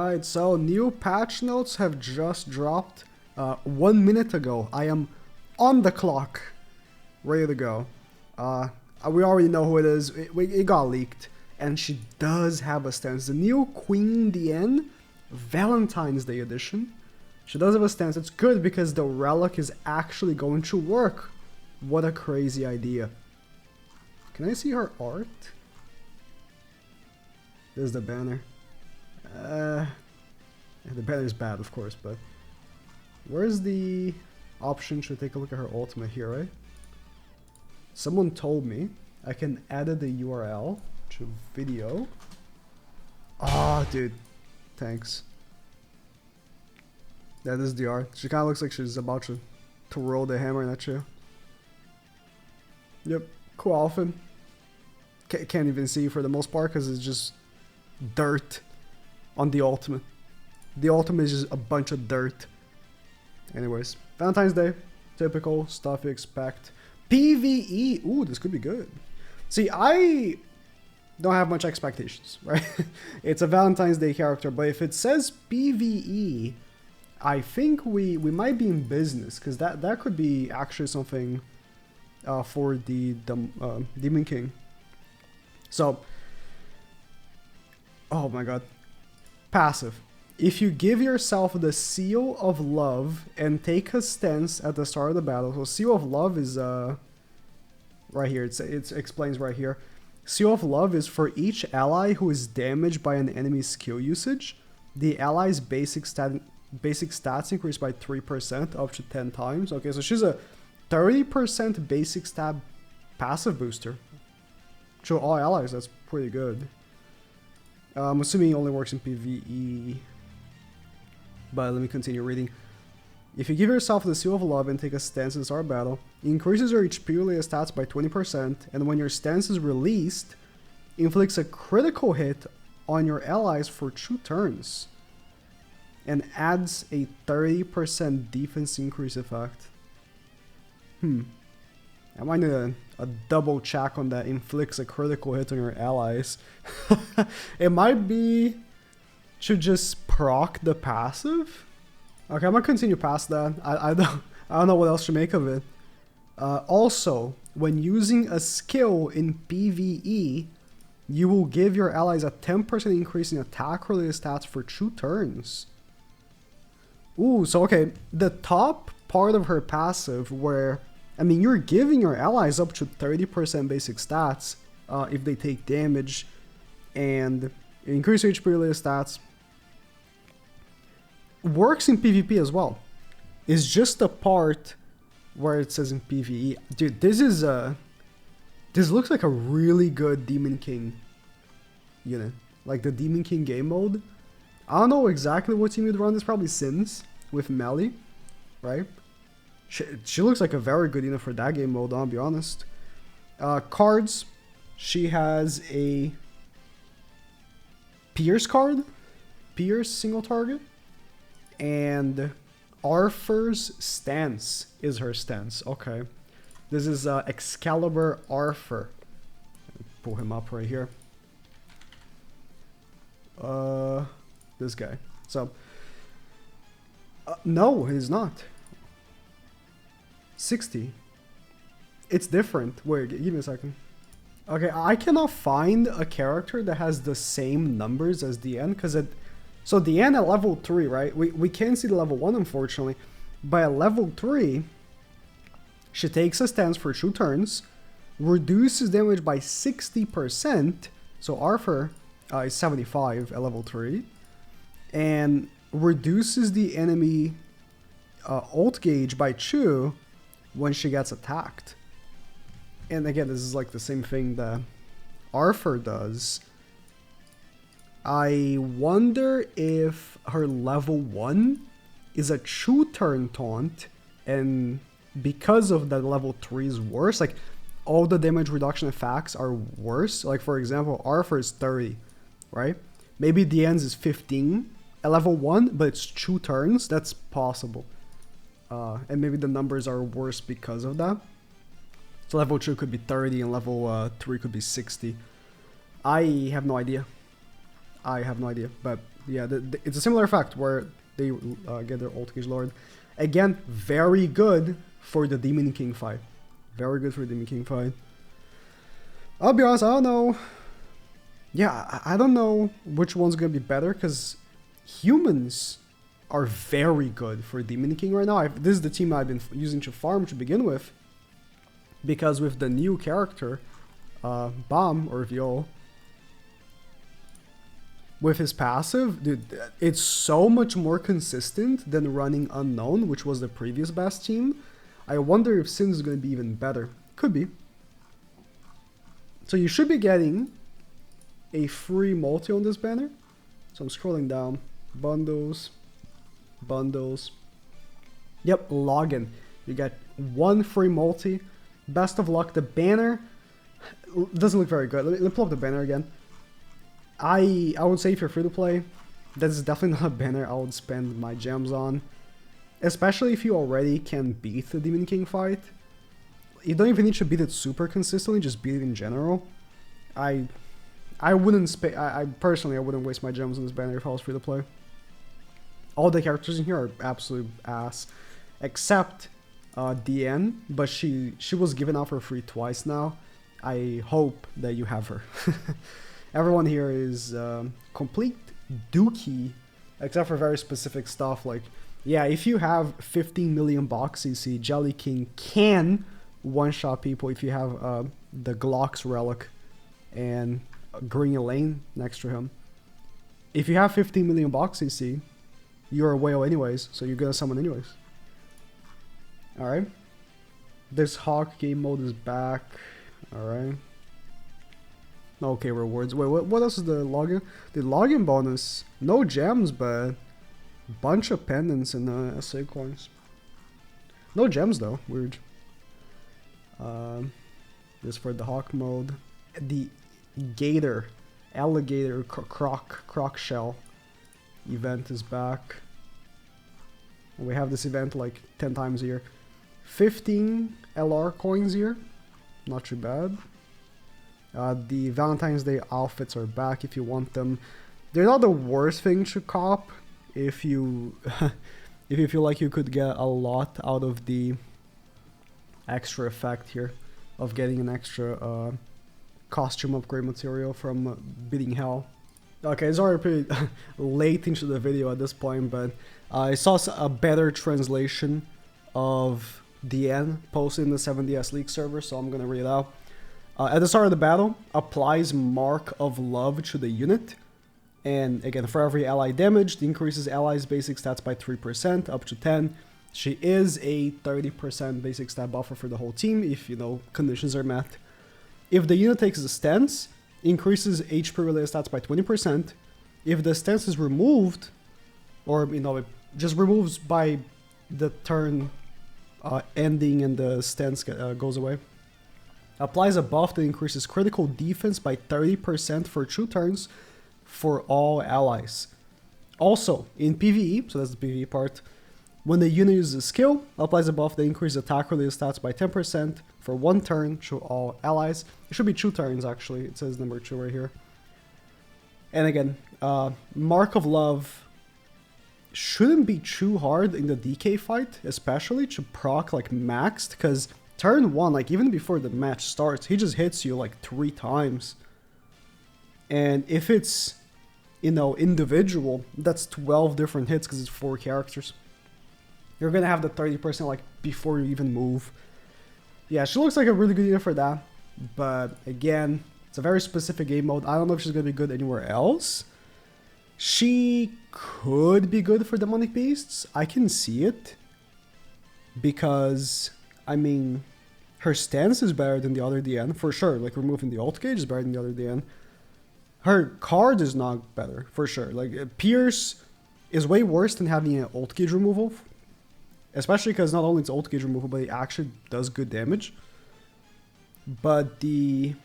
Alright, so new patch notes have just dropped 1 minute ago. I am on the clock, ready to go. We already know who it is. It got leaked, and she does have a stance. The new Queen DIANE Valentine's Day edition. She does have a stance. It's good because the relic is actually going to work. What a crazy idea. Can I see her art? There's the banner. The banner is bad, of course, but where's the option to take a look at her ultimate here, right? Someone told me I can edit the URL to video. Ah, oh, dude. Thanks. That is the art. She kind of looks like she's about to roll the hammer at you. Yep. Cool outfit. Can't even see for the most part because it's just dirt on the ultimate. The ultimate is just a bunch of dirt. Anyways, Valentine's Day. Typical stuff you expect. PvE. Ooh, this could be good. See, I don't have much expectations, right? It's a Valentine's Day character, but if it says PvE, I think we might be in business, because that could be actually something for the Demon King. So, oh my god. Passive. If you give yourself the Seal of Love and take a stance at the start of the battle, so Seal of Love is right here, it explains right here. Seal of Love is for each ally who is damaged by an enemy's skill usage. The ally's basic stats increase by 3% up to 10 times. Okay, so she's a 30% basic stat passive booster. To all allies, that's pretty good. I'm assuming it only works in PvE. But let me continue reading. If you give yourself the Seal of Love and take a stance in the start of battle, it increases your HP related stats by 20%, and when your stance is released, inflicts a critical hit on your allies for 2 turns. And adds a 30% defense increase effect. I might need a double check on that. Inflicts a critical hit on your allies. It might be to just proc the passive. Okay, I'm gonna continue past that. I don't know what else to make of it. Also, when using a skill in PvE, you will give your allies a 10% increase in attack-related stats for 2 turns. Ooh, so okay, the top part of her passive where, I mean, you're giving your allies up to 30% basic stats if they take damage, and increase HP related stats. Works in PvP as well. It's just the part where it says in PvE. Dude, this looks like a really good Demon King unit. Like the Demon King game mode. I don't know exactly what team you'd run. This probably Sins with melee, right? She looks like a very good unit for that game mode, I'll be honest. Cards. She has a Pierce card. Pierce single target. And Arthur's stance is her stance. Okay. This is Excalibur Arthur. Pull him up right here. This guy. So, no, he's not. 60. It's different. Wait, give me a second. Okay, I cannot find a character that has the same numbers as DIANE, because it... So DIANE at level 3, right? We can't see the level 1, unfortunately. But at level 3, she takes a stance for 2 turns, reduces damage by 60%, so Arthur is 75 at level 3, and reduces the enemy ult gauge by 2 when she gets attacked. And again, this is like the same thing that Arthur does. I wonder if her level 1 is a 2-turn taunt, and because of that level 3 is worse, like all the damage reduction effects are worse. Like for example, Arthur is 30, right? Maybe DIANE's is 15 at level 1, but it's 2 turns. That's possible. And maybe the numbers are worse because of that. So level 2 could be 30 and level 3 could be 60. I have no idea. But Yeah, it's a similar effect where they get their ult gauge lowered. Again, very good for the Demon King fight. Very good for the Demon King fight. I'll be honest, I don't know. Yeah, I don't know which one's gonna be better, because humans are very good for Demon King right now. This is the team I've been using to farm to begin with, because with the new character, Bomb or Viol, with his passive, dude, it's so much more consistent than running Unknown, which was the previous best team. I wonder if Sin is going to be even better. Could be. So you should be getting a free multi on this banner. So I'm scrolling down. Bundles. Bundles. Yep, login. You get one free multi. Best of luck. The banner doesn't look very good. Let me pull up the banner again. I would say if you're free to play, that's definitely not a banner I would spend my gems on. Especially if you already can beat the Demon King fight. You don't even need to beat it super consistently, just beat it in general. I wouldn't personally I wouldn't waste my gems on this banner if I was free to play. All the characters in here are absolute ass. Except DIANE, but she was given out for free twice now. I hope that you have her. Everyone here is complete dookie, except for very specific stuff like, yeah, if you have 15 million box CC, Jelly King can one-shot people if you have the Glock's Relic and Green Elaine next to him. If you have 15 million box CC, you're a whale anyways, so you're gonna summon anyways. Alright. This Hawk game mode is back. Alright. Okay, rewards. Wait, what else is the login? The login bonus, no gems, but bunch of pendants and SA coins. No gems though, weird. This for the Hawk mode. The Gator, Alligator, Croc Shell event is back. We have this event like 10 times a year. 15 LR coins here, not too bad. The Valentine's Day outfits are back if you want them. They're not the worst thing to cop if you if you feel like you could get a lot out of the extra effect here of getting an extra costume upgrade material from beating hell. Okay, it's already pretty late into the video at this point, but I saw a better translation of DIANE posted in the 7DS League server, so I'm gonna read it out. At the start of the battle, applies Mark of Love to the unit. And again, for every ally damaged, increases allies' basic stats by 3%, up to 10. She is a 30% basic stat buffer for the whole team, if, you know, conditions are met. If the unit takes a stance, increases HP related stats by 20%. If the stance is removed, or, you know, it just removes by the turn ending and the stance goes away. Applies a buff that increases critical defense by 30% for 2 turns for all allies. Also, in PvE, so that's the PvE part, when the unit uses a skill, applies a buff that increases attack related stats by 10% for 1 turn to all allies. It should be 2 turns actually, it says number 2 right here. And again, Mark of Love shouldn't be too hard in the DK fight, especially to proc like maxed, because turn 1, like even before the match starts, he just hits you like 3 times. And if it's, you know, individual, that's 12 different hits because it's 4 characters. You're gonna have the 30% like before you even move. Yeah, she looks like a really good unit for that. But again, it's a very specific game mode. I don't know if she's gonna be good anywhere else. She could be good for Demonic Beasts. I can see it. Because, I mean, her stance is better than the other DIANE, for sure. Like, removing the ult gauge is better than the other DIANE. Her card is not better, for sure. Like, Pierce is way worse than having an ult gauge removal. Especially because not only it's ult gauge removal, but it actually does good damage. But the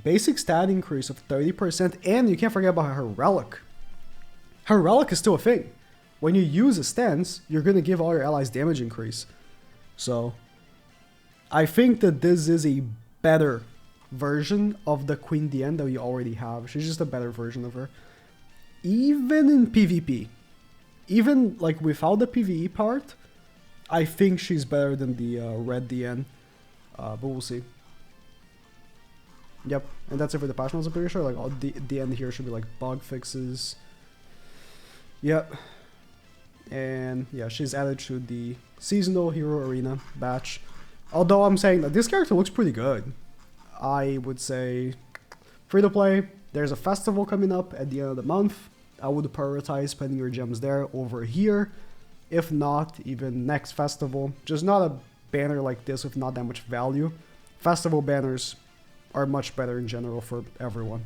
basic stat increase of 30%, and you can't forget about her relic. Her relic is still a thing. When you use a stance, you're going to give all your allies damage increase. So, I think that this is a better version of the Queen DIANE that we already have. She's just a better version of her. even in PvP, even like without the PvE part, I think she's better than the red DN. But we'll see. Yep, and that's it for the patch notes, I'm pretty sure. Like, all the end here should be like bug fixes. Yep. And yeah, she's added to the seasonal hero arena batch. Although I'm saying that this character looks pretty good. I would say free to play. There's a festival coming up at the end of the month. I would prioritize spending your gems there over here. If not, even next festival. Just not a banner like this with not that much value. Festival banners are much better in general for everyone.